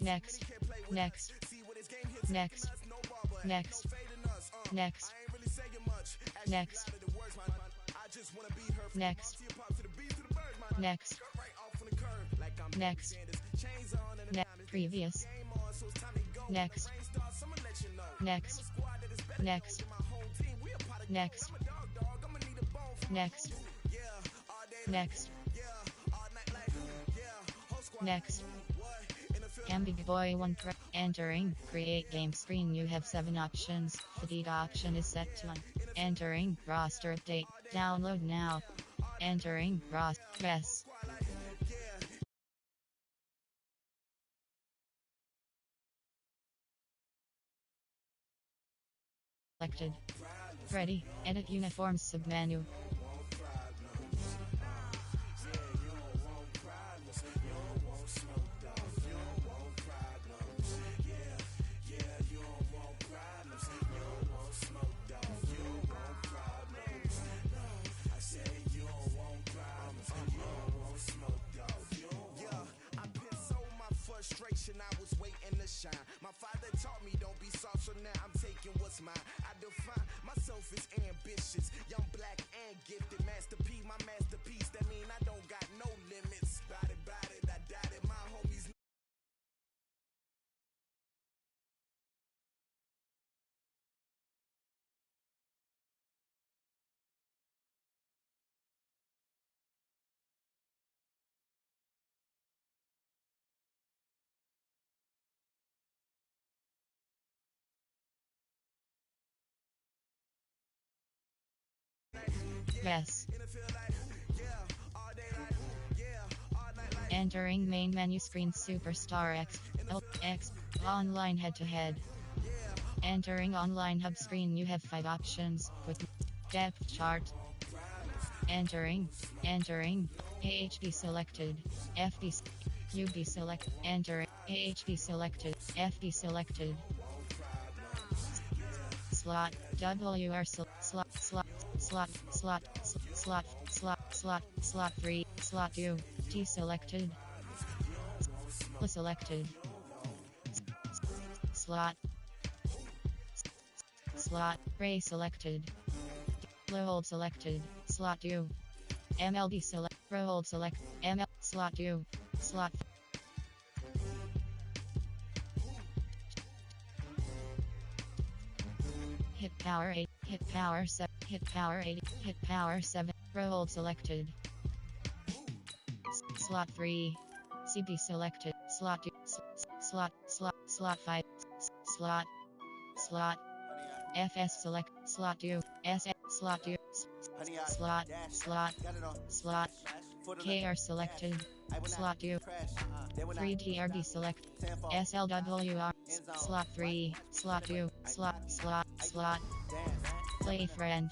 next, next, next, next, next, next, next, next, next, previous, next, next, next, next, next, next, next. Big boy 1 entering, create game screen. You have 7 options. Feed option is set to 1. Entering, roster update, download now. Entering, roster, yes. Selected. Ready, edit uniforms submenu. I was waiting to shine. My father taught me don't be soft, so now I'm taking what's mine. I define myself as ambitious, young, black, and gifted. Master P, my masterpiece. That mean I don't got no limits. Bout it, I doubt it. My homies. Yes. Entering main menu screen. Superstar X online head-to-head. Entering online hub screen. You have 5 options. Quick depth chart. Entering AHB selected, FB UB select, enter AHB selected, FB selected. Slot WR slot 3, slot 2, T selected, selected, slot Ray selected, low hold selected, slot 2, MLB select, row hold select, ML slot 2, slot hit power 8, hit power 7, hit power 8, hit power 7, row hold selected. Slot 3, CB selected, slot 2, slot 5, slot, FS select, slot 2, SS, slot 2, slot, KR selected, slot 2, 3DRB select, SLWR, slot 3, slot 2, slot, play friend.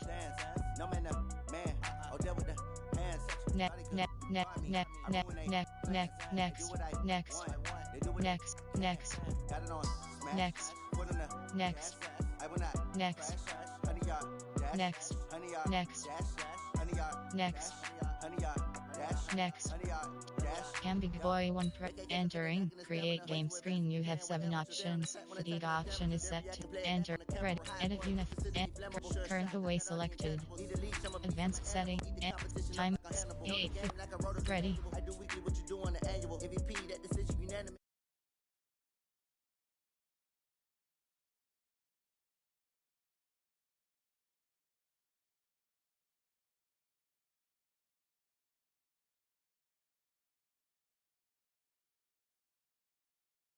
Next. Big boy 1 entering, create game screen. You have 7 options. Feed option is set to enter, ready, edit current away selected. Advanced setting, time, 8, ready.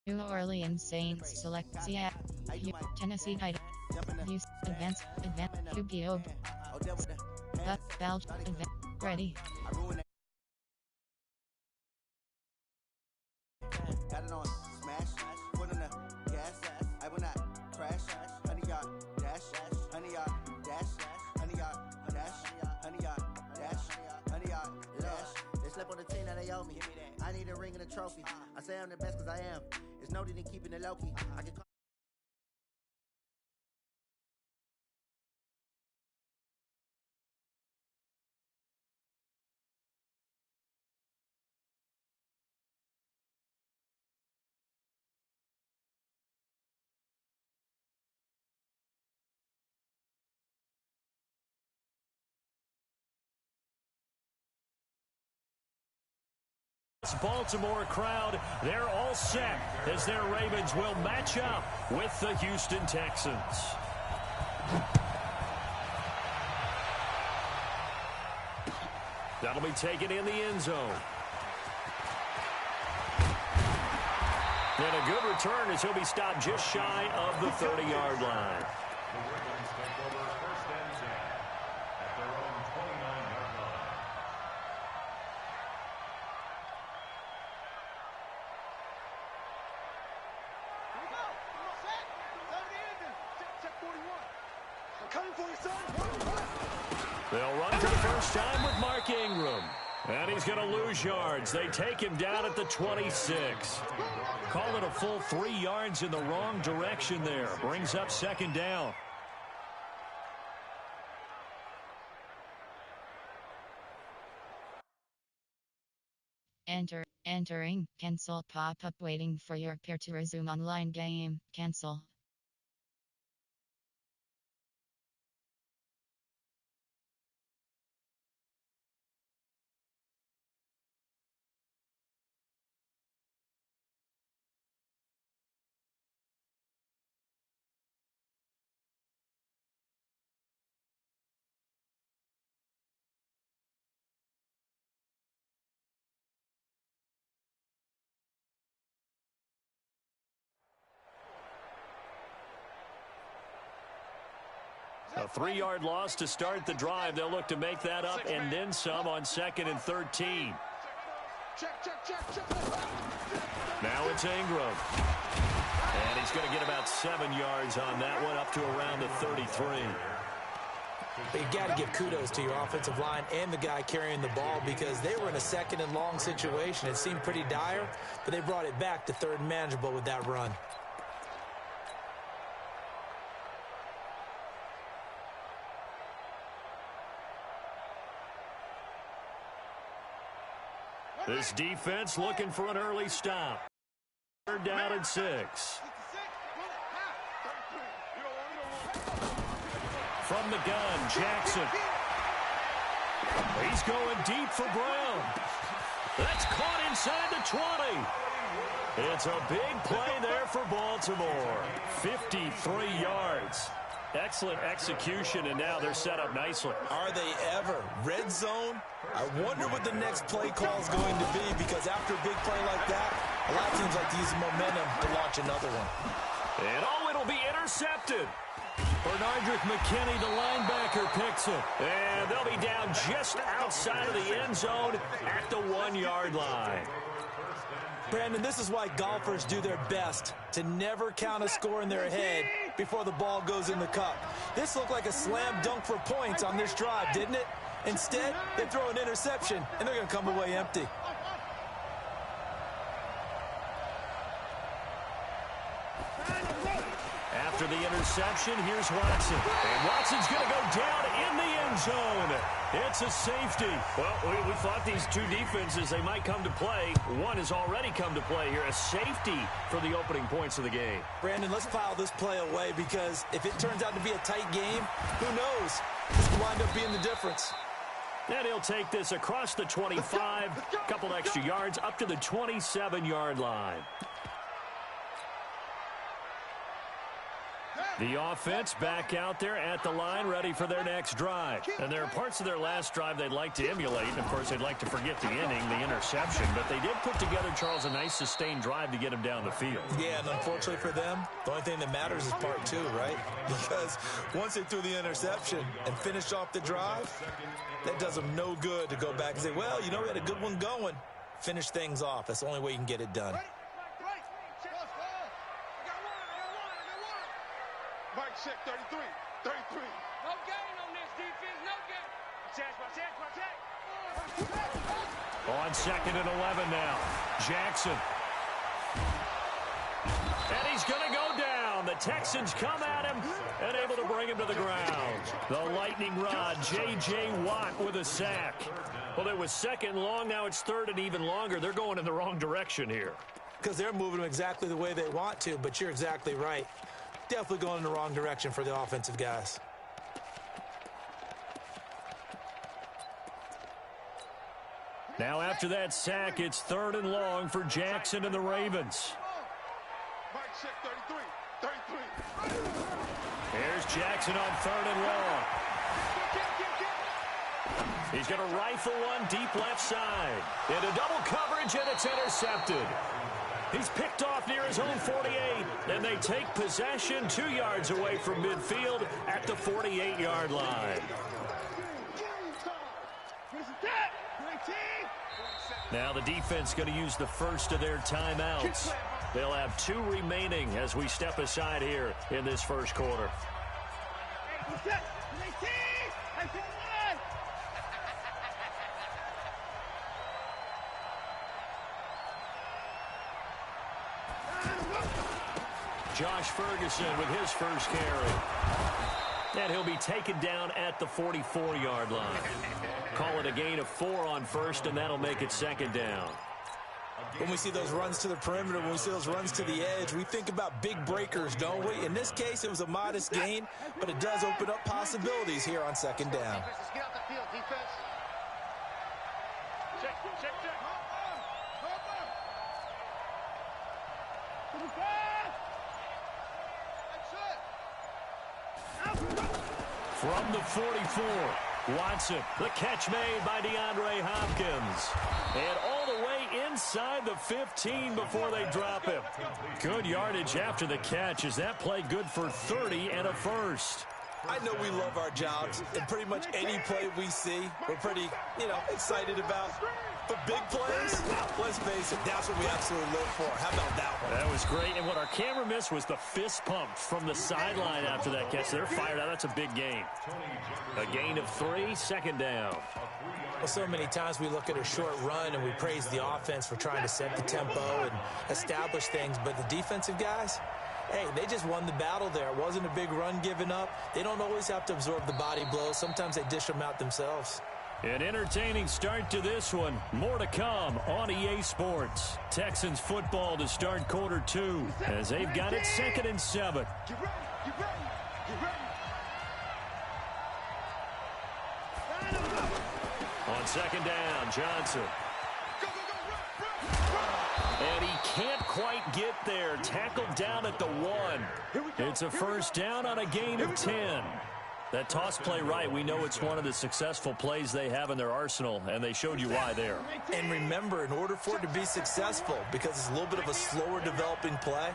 New Orleans Saints select Seattle, Tennessee Titans, use advanced, QBO, Belgium, ready. Got it on smash, put in the gas, I will not crash, honey yard, dash, honey yard, dash, honey yard, dash, honey yard, dash, honey yard, dash. They slept on the team that they owe me. I need a ring and a trophy. I say I'm the best cause I am. It's noted in keeping it low key. I can this Baltimore crowd, they're all set as their Ravens will match up with the Houston Texans. That'll be taken in the end zone. And a good return as he'll be stopped just shy of the 30-yard line. They'll run for the first time with Mark Ingram. And he's going to lose yards. They take him down at the 26. Call it a full 3 yards in the wrong direction there. Brings up second down. Entering. Cancel pop-up waiting for your pair to resume online game. Cancel. A 3-yard loss to start the drive. They'll look to make that up and then some on 2nd and 13. Now it's Ingram. And he's going to get about 7 yards on that one, up to around the 33. But you got to give kudos to your offensive line and the guy carrying the ball, because they were in a 2nd and long situation. It seemed pretty dire, but they brought it back to 3rd and manageable with that run. This defense looking for an early stop. 3rd down and 6. From the gun, Jackson. He's going deep for Brown. That's caught inside the 20. It's a big play there for Baltimore. 53 yards. Excellent execution, and now they're set up nicely. Are they ever? Red zone? I wonder what the next play call is going to be, because after a big play like that, a lot of teams like to use momentum to launch another one. And it'll be intercepted. Bernardrick McKinney, the linebacker, picks it. And they'll be down just outside of the end zone at the 1-yard line. Brandon, this is why golfers do their best to never count a score in their head before the ball goes in the cup. This looked like a slam dunk for points on this drive, didn't it? Instead, they throw an interception, and they're going to come away empty. After the interception, here's Watson. And Watson's going to go down in the end zone. It's a safety. Well, we thought these two defenses, they might come to play. One has already come to play here. A safety for the opening points of the game. Brandon, let's file this play away, because if it turns out to be a tight game, who knows? This could wind up being the difference. And he'll take this across the 25, a couple extra yards, up to the 27-yard line. The offense back out there at the line, ready for their next drive. And there are parts of their last drive they'd like to emulate. And, of course, they'd like to forget the inning, the interception. But they did put together, Charles, a nice sustained drive to get him down the field. Yeah, and unfortunately for them, the only thing that matters is part 2, right? Because once they threw the interception and finished off the drive, that does them no good to go back and say, well, you know, we had a good one going. Finish things off. That's the only way you can get it done. Mike, check 33. 33. No gain on this defense. No gain. On 2nd and 11 now. Jackson. And he's going to go down. The Texans come at him and able to bring him to the ground. The lightning rod, J.J. Watt with a sack. Well, it was 2nd long. Now it's 3rd and even longer. They're going in the wrong direction here. Because they're moving them exactly the way they want to, but you're exactly right. Definitely going in the wrong direction for the offensive guys. Now after that sack, it's 3rd and long for Jackson and the Ravens. Mark check 33. Here's Jackson on 3rd and long. He's going to rifle one deep left side. Into double coverage, and it's intercepted. He's picked off near his own 48, and they take possession 2 yards away from midfield at the 48-yard line. Now the defense going to use the first of their timeouts. They'll have 2 remaining as we step aside here in this first quarter. Josh Ferguson with his first carry. And he'll be taken down at the 44-yard line. Call it a gain of 4 on first, and that'll make it 2nd down. When we see those runs to the perimeter, when we see those runs to the edge, we think about big breakers, don't we? In this case, it was a modest gain, but it does open up possibilities here on 2nd down. Get off the field, defense. Check. From the 44, Watson, the catch made by DeAndre Hopkins. And all the way inside the 15 before they drop him. Good yardage after the catch. Is that play good for 30 and a first? I know we love our jobs, and pretty much any play we see, we're pretty, excited about. But big plays, let's face it, that's what we absolutely live for. How about that one? That was great, and what our camera missed was the fist pump from the sideline after that catch. They're fired out. That's a big gain. A gain of 3, 2nd down. Well, so many times we look at a short run and we praise the offense for trying to set the tempo and establish things, but the defensive guys, hey, they just won the battle there. It wasn't a big run given up. They don't always have to absorb the body blows. Sometimes they dish them out themselves. An entertaining start to this one. More to come on EA Sports. Texans football to start quarter 2 as they've got it 2nd and 7. On 2nd down, Johnson. And he can't quite get there. Tackled down at the 1. It's a first down on a gain of 10. That toss play right, we know it's one of the successful plays they have in their arsenal, and they showed you why there. And remember, in order for it to be successful, because it's a little bit of a slower developing play,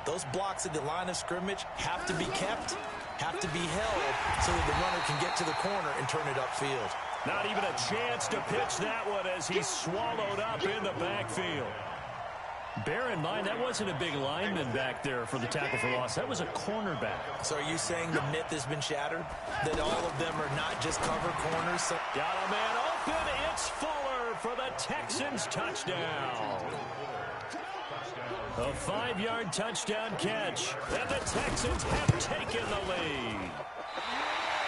those blocks at the line of scrimmage have to be kept, have to be held, so that the runner can get to the corner and turn it upfield. Not even a chance to pitch that one as he's swallowed up in the backfield. Bear in mind, that wasn't a big lineman back there for the tackle for loss. That was a cornerback. So are you saying the myth has been shattered? That all of them are not just cover corners? Got a man open. It's Fuller for the Texans touchdown. A 5-yard touchdown catch. And the Texans have taken the lead.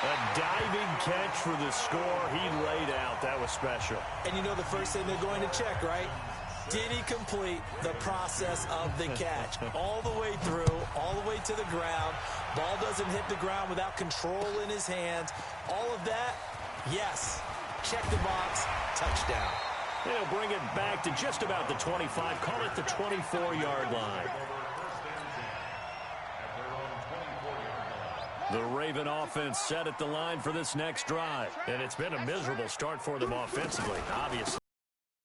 A diving catch for the score. He laid out. That was special. And you know the first thing they're going to check, right? Did he complete the process of the catch? All the way through, all the way to the ground. Ball doesn't hit the ground without control in his hands. All of that, yes. Check the box, touchdown. They'll bring it back to just about the 25. Call it the 24-yard line. The Raven offense set at the line for this next drive. And it's been a miserable start for them offensively, obviously.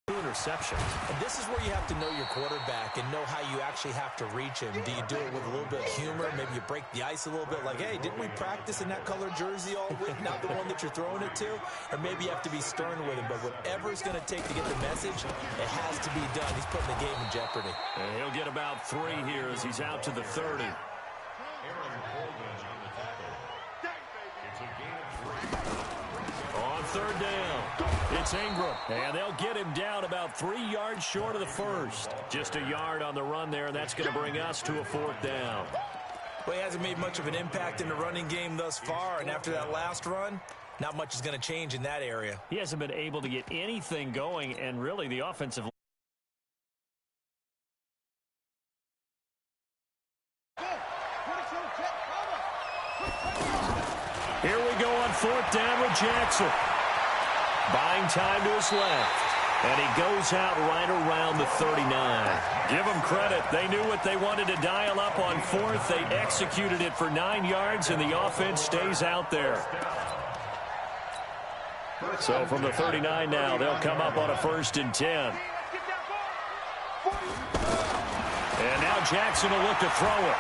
2 interceptions. And this is where you have to know your quarterback and know how you actually have to reach him. Do you do it with a little bit of humor? Maybe you break the ice a little bit like, hey, didn't we practice in that colored jersey all week? Not the one that you're throwing it to? Or maybe you have to be stern with him. But whatever it's going to take to get the message, it has to be done. He's putting the game in jeopardy. And he'll get about 3 here as he's out to the 30. On 3rd down, it's Ingram, and they'll get him down about 3 yards short of the first. Just a yard on the run there, and that's going to bring us to a 4th down. Well, he hasn't made much of an impact in the running game thus far, and after that last run, not much is going to change in that area. He hasn't been able to get anything going, and really the offensive Here we go on 4th down with Jackson. Buying time to his left. And he goes out right around the 39. Give them credit. They knew what they wanted to dial up on fourth. They executed it for 9 yards, and the offense stays out there. So from the 39 now, they'll come up on a 1st and 10. And now Jackson will look to throw it.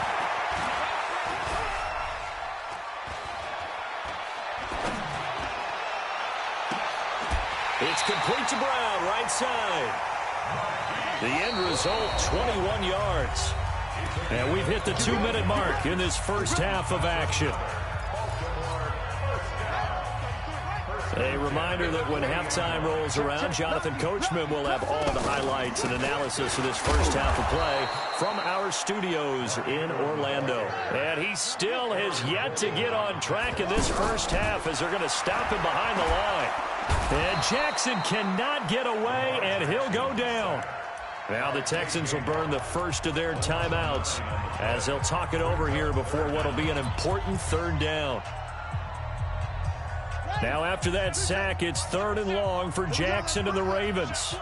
It's complete to Brown, right side. The end result, 21 yards. And we've hit the 2-minute mark in this first half of action. A reminder that when halftime rolls around, Jonathan Coachman will have all the highlights and analysis of this first half of play from our studios in Orlando. And he still has yet to get on track in this first half as they're going to stop him behind the line. And Jackson cannot get away, and he'll go down. Now the Texans will burn the first of their timeouts as they'll talk it over here before what will be an important 3rd down. Now after that sack, it's 3rd and long for Jackson and the Ravens.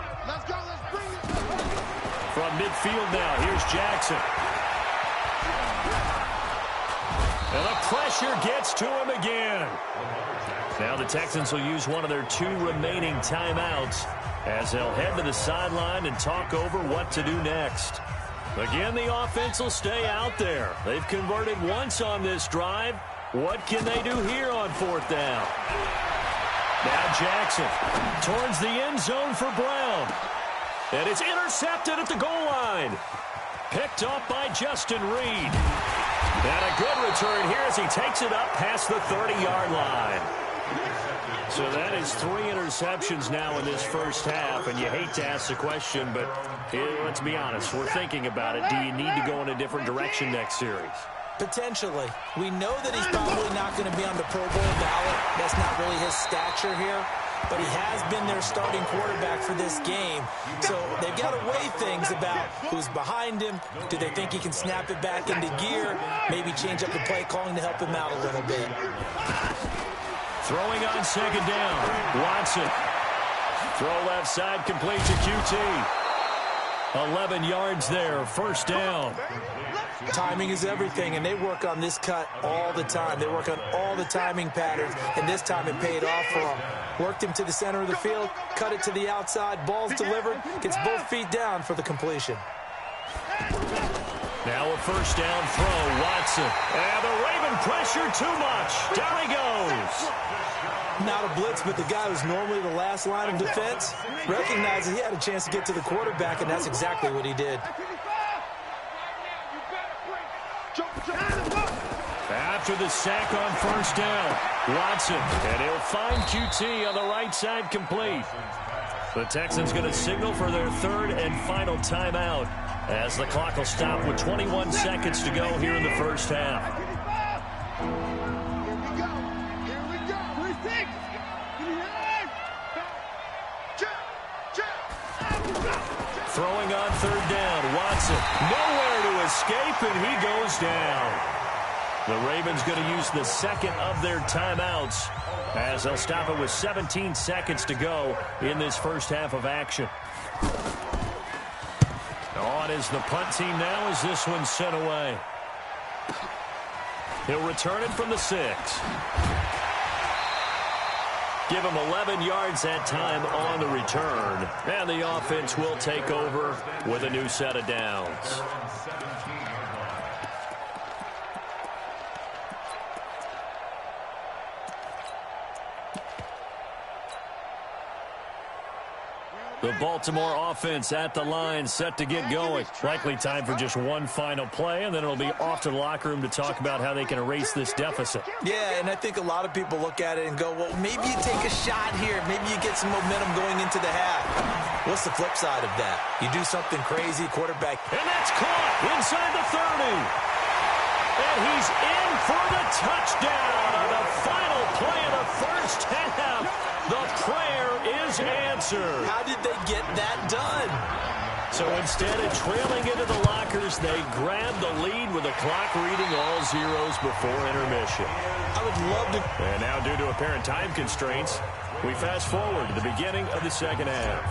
From midfield now, here's Jackson. And the pressure gets to him again. Now the Texans will use one of their 2 remaining timeouts as they'll head to the sideline and talk over what to do next. Again, the offense will stay out there. They've converted once on this drive. What can they do here on 4th down? Now Jackson towards the end zone for Brown. And it's intercepted at the goal line. Picked off by Justin Reed. And a good return here as he takes it up past the 30-yard line. So that is 3 interceptions now in this first half, and you hate to ask the question, but let's be honest, we're thinking about it. Do you need to go in a different direction next series? Potentially. We know that he's probably not going to be on the Pro Bowl ballot. That's not really his stature here. But he has been their starting quarterback for this game. So they've got to weigh things about who's behind him. Do they think he can snap it back into gear? Maybe change up the play calling to help him out a little bit. Throwing on 2nd down. Watson. Throw left side, complete to QT. 11 yards there, 1st down. Timing is everything, and they work on this cut all the time. They work on all the timing patterns, and this time it paid off for them. Worked him to the center of the field, cut it to the outside, ball's delivered, gets both feet down for the completion. Now a 1st down throw, Watson. And the Raven pressure too much. Down he goes. Not a blitz, but the guy who's normally the last line of defense recognized that he had a chance to get to the quarterback, and that's exactly what he did. After the sack on 1st down, Watson, and he'll find QT on the right side complete. The Texans going to signal for their 3rd and final timeout as the clock will stop with 21 seconds to go here in the first half. Throwing on 3rd down, Watson, nowhere to escape, and he goes down. The Ravens going to use the 2nd of their timeouts as they'll stop it with 17 seconds to go in this first half of action. On is the punt team now as this one's sent away. He'll return it from the 6. Give him 11 yards that time on the return. And the offense will take over with a new set of downs. The Baltimore offense at the line, set to get going. Likely time for just one final play, and then it'll be off to the locker room to talk about how they can erase this deficit. Yeah, and I think a lot of people look at it and go, well, maybe you take a shot here. Maybe you get some momentum going into the half. What's the flip side of that? You do something crazy, quarterback. And that's caught inside the 30. And he's in for the touchdown on the final play of the first half. The prayer is answered. How did they get that done? So instead of trailing into the lockers, they grabbed the lead with the clock reading all zeros before intermission. I would love to. And now, due to apparent time constraints, we fast forward to the beginning of the second half.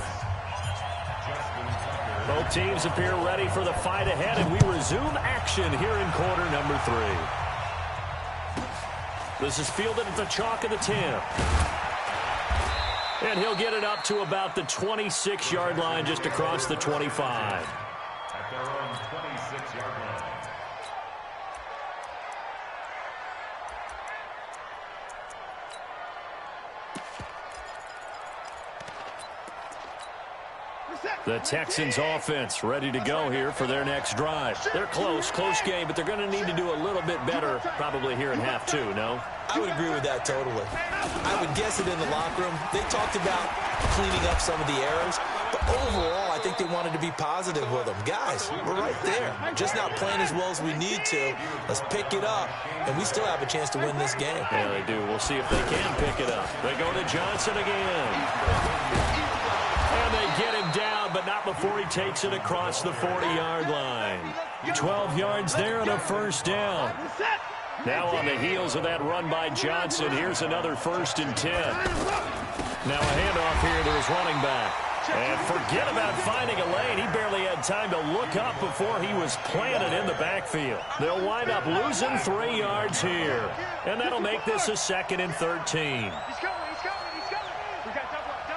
Both teams appear ready for the fight ahead, and we resume action here in quarter number 3. This is fielded at the chalk of the 10. And he'll get it up to about the 26-yard line, just across the 25. At their own 26-yard line. The Texans offense ready to go here for their next drive. They're close game, but they're going to need to do a little bit better probably here in half 2, no? I would agree with that totally. I would guess it in the locker room. They talked about cleaning up some of the errors, but overall, I think they wanted to be positive with them. Guys, we're right there. Just not playing as well as we need to. Let's pick it up, and we still have a chance to win this game. Yeah, they do. We'll see if they can pick it up. They go to Johnson again. And they get him down, but not before he takes it across the 40-yard line. 12 yards there and a first down. Now on the heels of that run by Johnson, here's another 1st and 10. Now a handoff here to his running back. And forget about finding a lane. He barely had time to look up before he was planted in the backfield. They'll wind up losing 3 yards here. And that'll make this a 2nd and 13. He's coming. We got double up.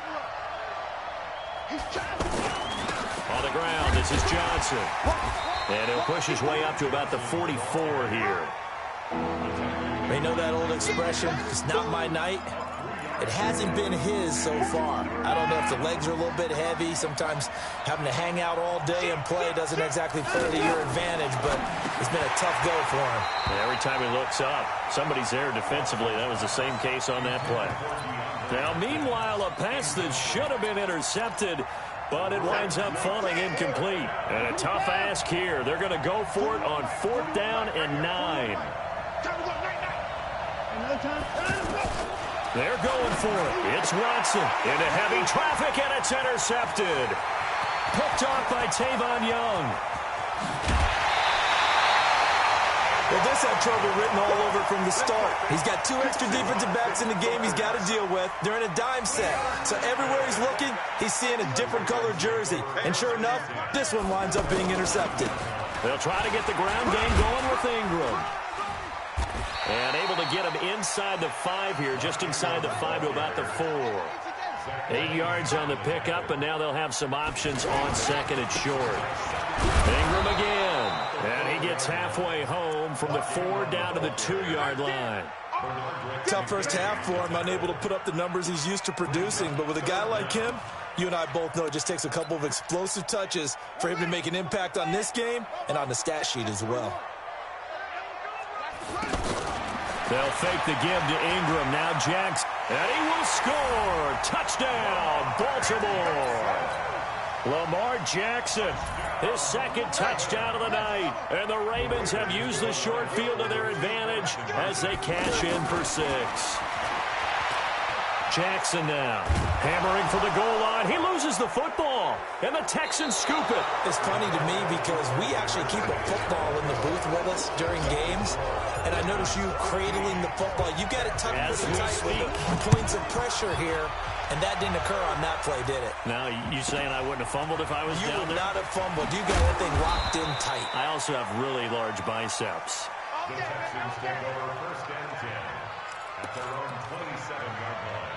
On the ground, this is Johnson. And he'll push his way up to about the 44 here. They know that old expression, it's not my night. It hasn't been his so far. I don't know if the legs are a little bit heavy. Sometimes having to hang out all day and play doesn't exactly play to your advantage, but it's been a tough go for him. Yeah, every time he looks up, somebody's there defensively. That was the same case on that play. Now, meanwhile, a pass that should have been intercepted, but it winds up falling incomplete. And a tough ask here. They're going to go for it on 4th down and 9. They're going for it. It's Watson into heavy traffic, and it's intercepted. Picked off by Tavon Young. Well, this had trouble written all over from the start. He's got 2 extra defensive backs in the game he's got to deal with. They're in a dime set. So everywhere he's looking, he's seeing a different colored jersey. And sure enough, this one winds up being intercepted. They'll try to get the ground game going with Ingram. And able to get him inside the 5 here, just inside the 5 to about the 4. 8 yards on the pickup, and now they'll have some options on 2nd and short. Ingram again. And he gets halfway home from the 4 down to the 2-yard line. Tough first half for him, unable to put up the numbers he's used to producing. But with a guy like him, you and I both know it just takes a couple of explosive touches for him to make an impact on this game and on the stat sheet as well. They'll fake the give to Ingram. Now Jackson. And he will score. Touchdown, Baltimore. Lamar Jackson, his 2nd touchdown of the night. And the Ravens have used the short field to their advantage as they cash in for 6. Jackson now hammering for the goal line. He loses the football, and the Texans scoop it. It's funny to me because we actually keep a football in the booth with us during games, and I notice you cradling the football. You got it tucked pretty tight with the points of pressure here, and that didn't occur on that play, did it? Now, you saying I wouldn't have fumbled if I was you down there? You would not have fumbled. You got that thing locked in tight. I also have really large biceps. The Texans take over 1st and 10 at their own 27-yard line.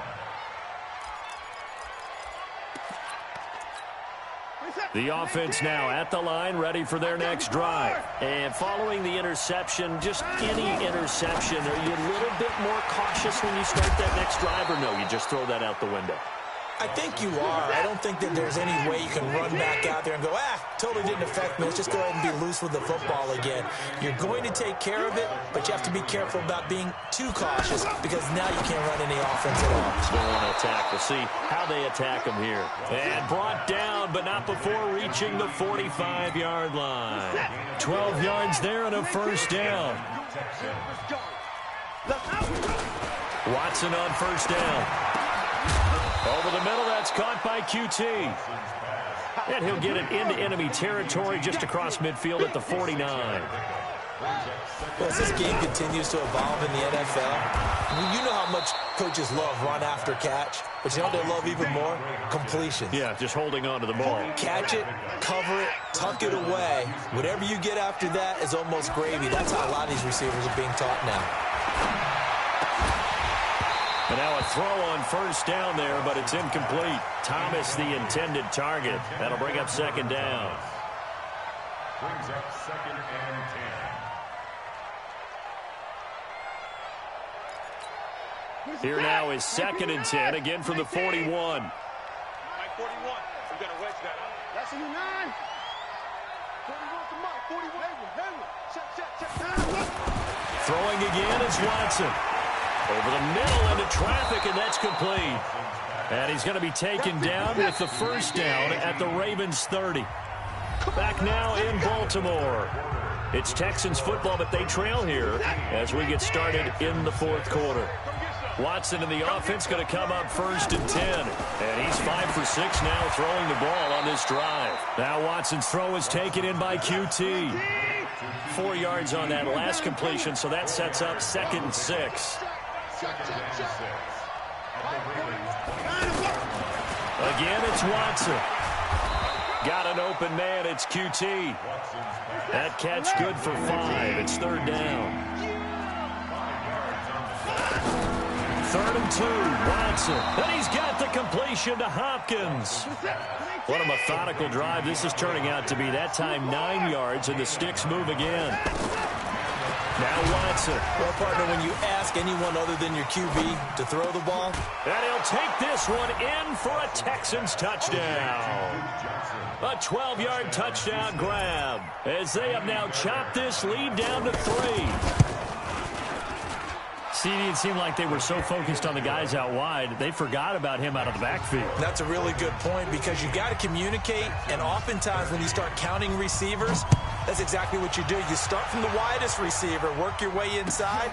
The offense now at the line, ready for their next drive. And following the interception, just any interception, are you a little bit more cautious when you start that next drive, or no, you just throw that out the window? I think you are. I don't think that there's any way you can run back out there and go, totally didn't affect me. Let's just go ahead and be loose with the football again. You're going to take care of it, but you have to be careful about being too cautious because now you can't run any offense at all. Still want to attack. We'll see how they attack him here. And brought down, but not before reaching the 45-yard line. 12 yards there and a first down. Watson on first down. Over the middle, that's caught by QT. And he'll get it into enemy territory just across midfield at the 49. Well, as this game continues to evolve in the NFL, you know how much coaches love run after catch, but you know what they love even more? Completion. Yeah, just holding on to the ball. Catch it, cover it, tuck it away. Whatever you get after that is almost gravy. That's how a lot of these receivers are being taught now. And now a throw on first down there, but it's incomplete. Thomas, the intended target. That'll bring up second down. Brings up 2nd and 10. Here now is 2nd and 10, again from the 41. 41. We got to wedge that up. That's a 9. 41 to Mike. 41. Check. Throwing again is Watson. Over the middle into traffic, and that's complete. And he's going to be taken down with the first down at the Ravens 30. Back now in Baltimore. It's Texans football, but they trail here as we get started in the fourth quarter. Watson in the offense going to come up 1st and 10. And he's 5 for 6 now throwing the ball on this drive. Now Watson's throw is taken in by QT. 4 yards on that last completion, so that sets up 2nd and 6. Again, it's Watson. Got an open man. It's QT. That catch good for 5. It's 3rd down. 3rd and 2. Watson. And he's got the completion to Hopkins. What a methodical drive this is turning out to be. That time 9 yards, and the sticks move again. Now Watson. Well, partner, when you ask anyone other than your QB to throw the ball, and he'll take this one in for a Texans touchdown. A 12-yard touchdown grab as they have now chopped this lead down to 3. CD, it seemed like they were so focused on the guys out wide, they forgot about him out of the backfield. That's a really good point because you got to communicate, and oftentimes when you start counting receivers, that's exactly what you do. You start from the widest receiver, work your way inside.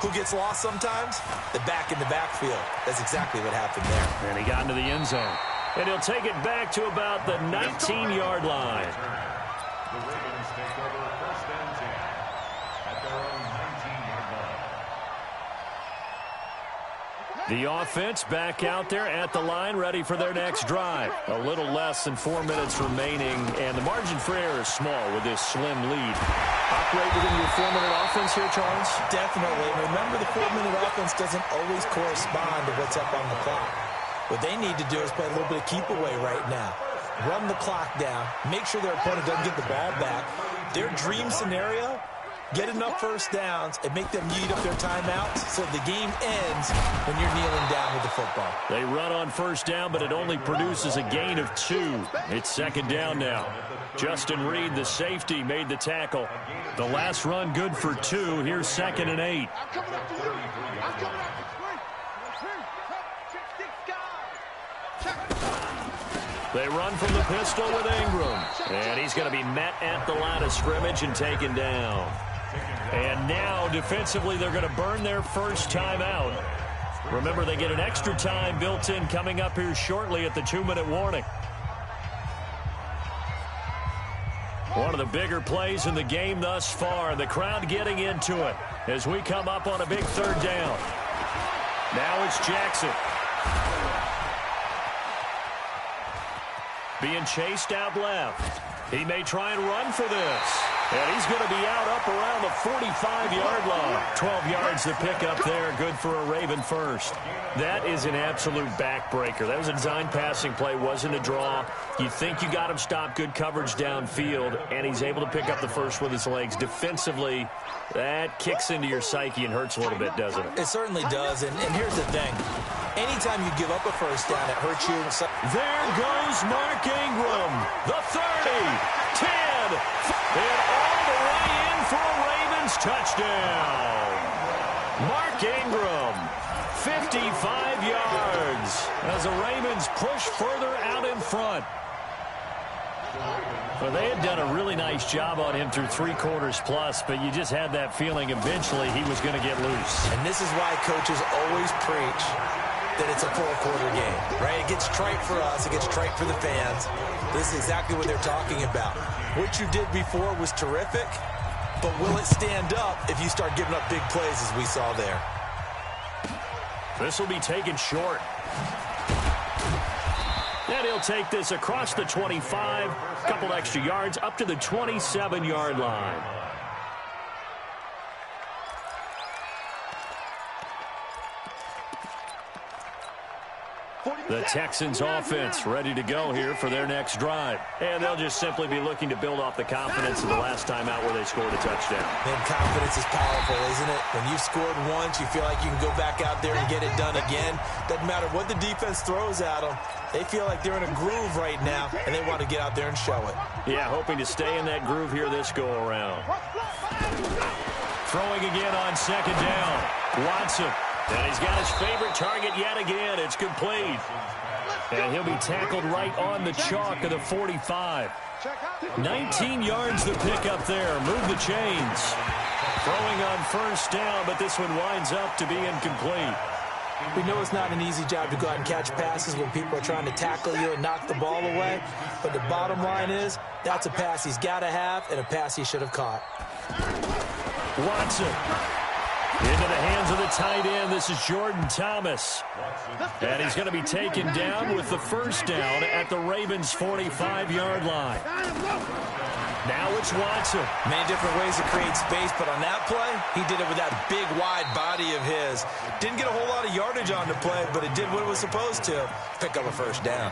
Who gets lost sometimes? The back in the backfield. That's exactly what happened there. And he got into the end zone. And he'll take it back to about the 19-yard line. The Ravens take over 1st and 10 at their own 19-yard line. The offense back out there at the line, ready for their next drive. A little less than 4 minutes remaining, and the margin for error is small with this slim lead. Operate within your 4-minute offense here, Charles? Definitely. Remember, the 4-minute offense doesn't always correspond to what's up on the clock. What they need to do is play a little bit of keep away right now. Run the clock down. Make sure their opponent doesn't get the ball back. Their dream scenario, get enough first downs and make them eat up their timeouts so the game ends when you're kneeling down with the football. They run on first down, but it only produces a gain of 2. It's 2nd down now. Justin Reed, the safety, made the tackle. The last run good for 2. Here's 2nd and 8. They run from the pistol with Ingram. And he's going to be met at the line of scrimmage and taken down. And now, defensively, they're going to burn their first timeout. Remember, they get an extra time built in coming up here shortly at the 2-minute warning. One of the bigger plays in the game thus far. The crowd getting into it as we come up on a big 3rd down. Now it's Jackson. Being chased out left. He may try and run for this. And he's going to be out up around the 45-yard line. 12 yards to pick up there. Good for a Raven first. That is an absolute backbreaker. That was a design passing play. Wasn't a draw. You think you got him stopped. Good coverage downfield. And he's able to pick up the first with his legs. Defensively, that kicks into your psyche and hurts a little bit, doesn't it? It certainly does. And here's the thing. Anytime you give up a first down, it hurts you. There goes Mark Ingram. The 30, 10, and all the way in for a Ravens touchdown. Mark Ingram, 55 yards as the Ravens push further out in front. Well, they had done a really nice job on him through 3 quarters plus, but you just had that feeling eventually he was going to get loose. And this is why coaches always preach that it's a 4-quarter game, right? It gets trite for us. It gets trite for the fans. This is exactly what they're talking about. What you did before was terrific. but will it stand up if you start giving up big plays as we saw there? This will be taken short. And he'll take this across the 25, a couple extra yards, up to the 27-yard line. The Texans offense ready to go here for their next drive. And they'll just simply be looking to build off the confidence of the last time out where they scored a touchdown. Man, confidence is powerful, isn't it? When you've scored once, you feel like you can go back out there and get it done again. Doesn't matter what the defense throws at them. They feel like they're in a groove right now, and they want to get out there and show it. Yeah, hoping to stay in that groove here this go-around. Throwing again on second down. Watson. And he's got his favorite target yet again. It's complete. And he'll be tackled right on the chalk of the 45. 19 yards to pick up there. Move the chains. Throwing on first down, but this one winds up to be incomplete. We know it's not an easy job to go out and catch passes when people are trying to tackle you and knock the ball away. But the bottom line is, that's a pass he's got to have and a pass he should have caught. Watson. Into the hands of the tight end. This is Jordan Thomas. And he's going to be taken down with the first down at the Ravens' 45-yard line. Now it's Watson. Many different ways to create space, but on that play, he did it with that big, wide body of his. Didn't get a whole lot of yardage on the play, but it did what it was supposed to, pick up a first down.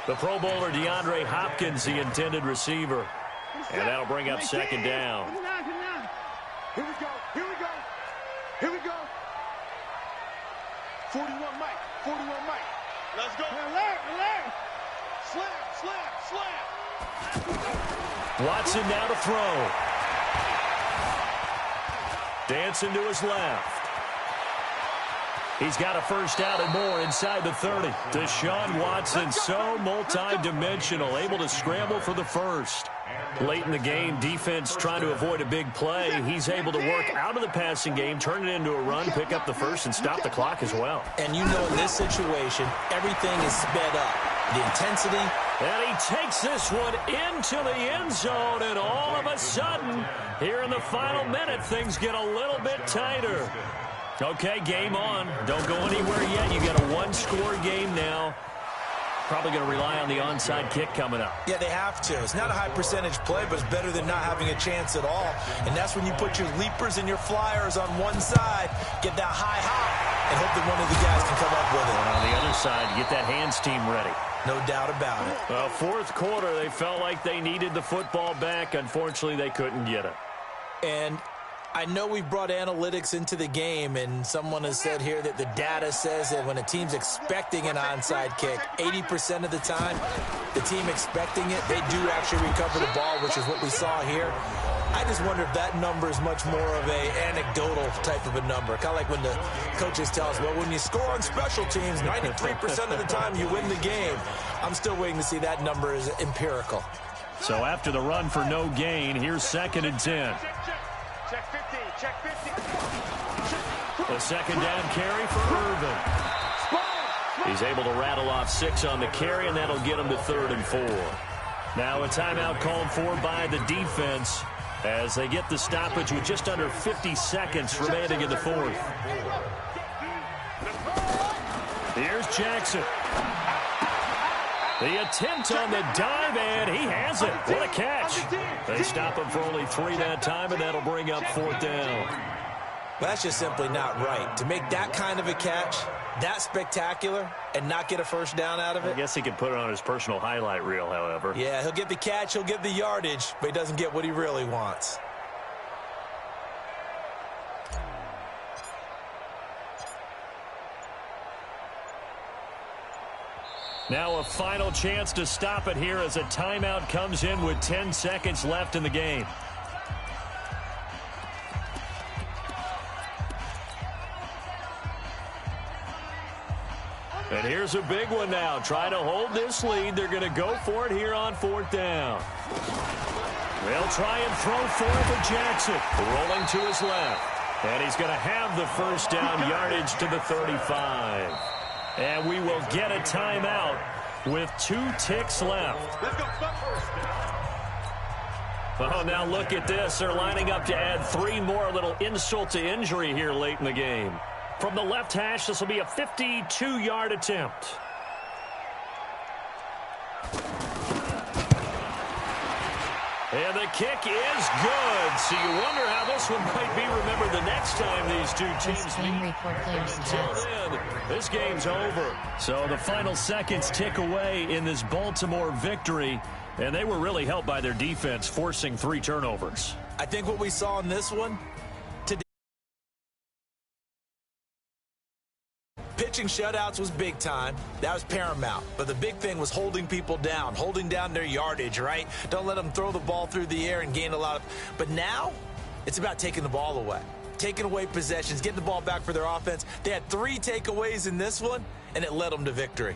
The Pro Bowler DeAndre Hopkins, the intended receiver. And that'll bring up second down. Here we go. Here we go. Here we go. 41 Mike. 41 Mike. Let's go. Alert. Slam. Watson now to throw. Dancing to his left. He's got a first down and more inside the 30. Deshaun Watson, so multi-dimensional, able to scramble for the first. Late in the game, defense trying to avoid a big play. He's able to work out of the passing game, turn it into a run, pick up the first, and stop the clock as well. And you know in this situation, everything is sped up. The intensity. And he takes this one into the end zone, and all of a sudden, here in the final minute, things get a little bit tighter. Okay, game on. Don't go anywhere yet. You got a one-score game now. Probably going to rely on the onside kick coming up. Yeah, they have to. It's not a high percentage play, but it's better than not having a chance at all. And that's when you put your leapers and your flyers on one side, get that high hop, and hope that one of the guys can come up with it. And on the other side, get that hands team ready. No doubt about it. Well, fourth quarter, they felt like they needed the football back. Unfortunately, they couldn't get it. And I know we've brought analytics into the game, and someone has said here that the data says that when a team's expecting an onside kick, 80% of the time, the team expecting it, they do actually recover the ball, which is what we saw here. I just wonder if that number is much more of a anecdotal type of a number. Kind of like when the coaches tell us, well, when you score on special teams, 93% of the time you win the game. I'm still waiting to see that number is empirical. So after the run for no gain, here's 2nd and 10. Check 15. Check 15. The second down carry for Irvin. He's able to rattle off 6 on the carry, and that'll get him to 3rd and 4. Now a timeout called for by the defense as they get the stoppage with just under 50 seconds remaining in the 4th. Here's Jackson. The attempt on the dive, and he has it. What a catch. They stop him for only 3 that time, and that'll bring up 4th down. Well, that's just simply not right. To make that kind of a catch, that spectacular, and not get a first down out of it. I guess he could put it on his personal highlight reel, however. Yeah, he'll get the catch, he'll get the yardage, but he doesn't get what he really wants. Now a final chance to stop it here as a timeout comes in with 10 seconds left in the game. And here's a big one now. Try to hold this lead. They're going to go for it here on 4th down. They'll try and throw for it for Jackson. Rolling to his left. And he's going to have the first down yardage to the 35. And we will get a timeout with 2 ticks left. Let's go. Oh, now look at this. They're lining up to add 3 more, little insult to injury here late in the game. From the left hash, this will be a 52-yard attempt. And the kick is good. So you wonder how this one might be remembered the next time these two teams meet. Until then, this game's over. So the final seconds tick away in this Baltimore victory. And they were really helped by their defense, forcing 3 turnovers. I think what we saw in this one today, pitching shutouts was big time. That was paramount. But the big thing was holding people down, holding down their yardage, right? Don't let them throw the ball through the air and gain a lot of. But now it's about taking the ball away, taking away possessions, getting the ball back for their offense. They had 3 takeaways in this one, and it led them to victory.